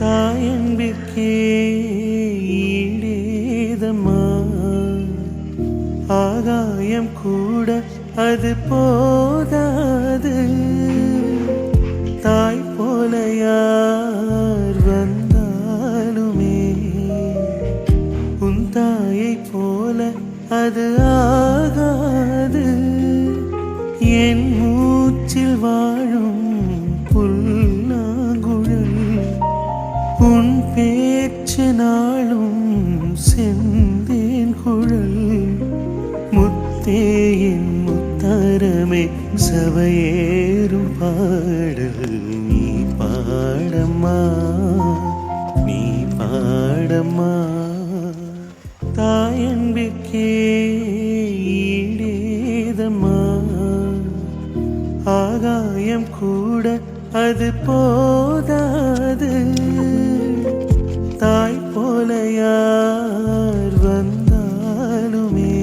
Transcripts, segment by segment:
தாயன்பிற்கே ஈடேதம்மா. ஆகாயம் கூட அது போதாது. தாய் போல யார் வந்தாலுமே உன் தாயை போல அது ஆகாது. என் மூச்சில் வாழும் புல்லாங்குழல் உன் பேச்சு நாளும் செந்தேன் குழல். முத்தே என் முத்தாரமே சபையேறும் பாடல் நீ பாடம்மா, நீ பாடம்மா. தாயன்பிற்கே ஈடேதம்மா. ஆகாயம் கூட அது போதாது. தாய் போல யார் வந்தாலுமே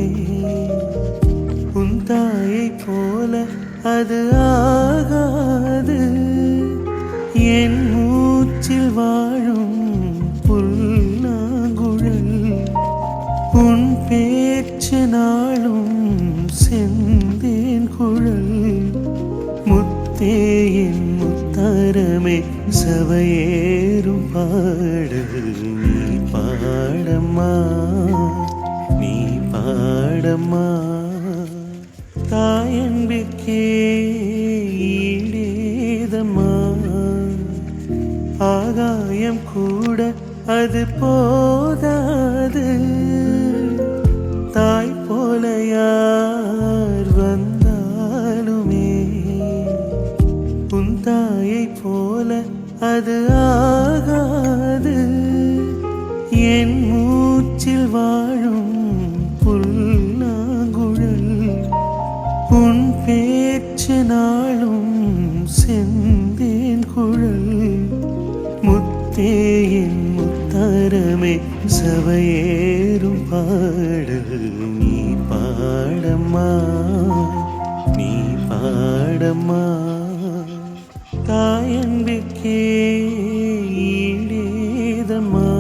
உன் தாயை போல அது ஆகாது. என் மூச்சில் வாழும் புல்லாங்குழல் உன் பேச்சு நாளும் செந்தேன் குழல். முத்தே என் முத்தாரமே சபையேறும் பாடல் நீ பாடம்மா, நீ பாடம்மா. தாயன்பிற்கே ஈடேதம்மா. ஆகாயம் கூட அது போதாது. தாய் போல யார் வந்தாலுமே உன் தாயை போல அது ஆகாது. என் மூச்சில் வாழும் புல்லாங்குழல் உன் பேச்சு நாளும் செந்தேன் குழல். முத்தே என் முத்தாரமே சபையேறும் பாடல் நீ பாடம்மா, நீ பாடம்மா. தாயன்பிற்கே ஈடேதம்மா.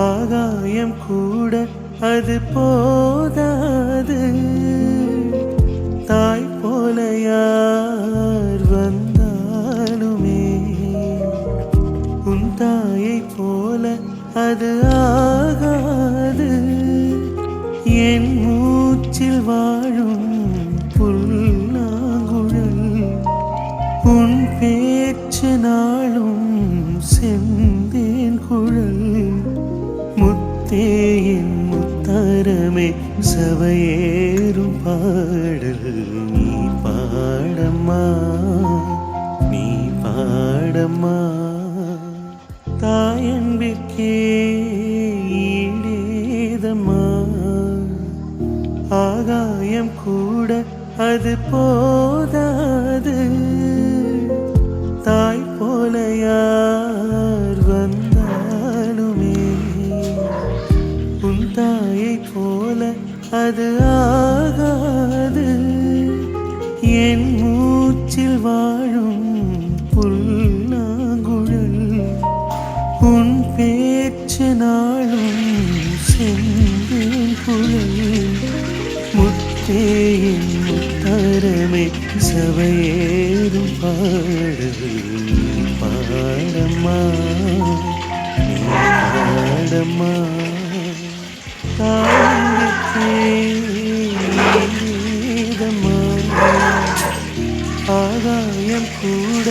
ஆகாயம் கூட அது போதாது. தாய் போல யார் வந்தாலுமே உன் தாயை போல அது ஆகாது. என் மூச்சில் வாழும் புல்லாங்குழல் உன் பேச்சு நாளும் செந்தேன் குழல். முத்தே என் முத்தாரமே சபையேறும் பாடல் நீ பாடம்மா, நீ பாடம்மா. தாயன்பிற்கே ஈடேதம்மா. ஆகாயம் கூட அது போதாது. தாய் போல யார் வந்தாலுமே உன் தாயை போல அது ஆகாது. என் மூச்சில் வாழும் புல்லாங்குழல் உன் பேச்சு நாளும் செந்தேன் குழல். முத்தே என் முத்தாரமே சபையேறும் பாடல் நீ பாடம்மா, நீ பாடம்மா. தாயன்பிற்கே ஈடேதம்மா. ஆகாயம் கூட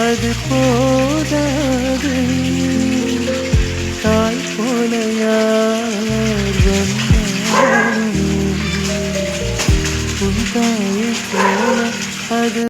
அது போதாது. தாய் போல யார்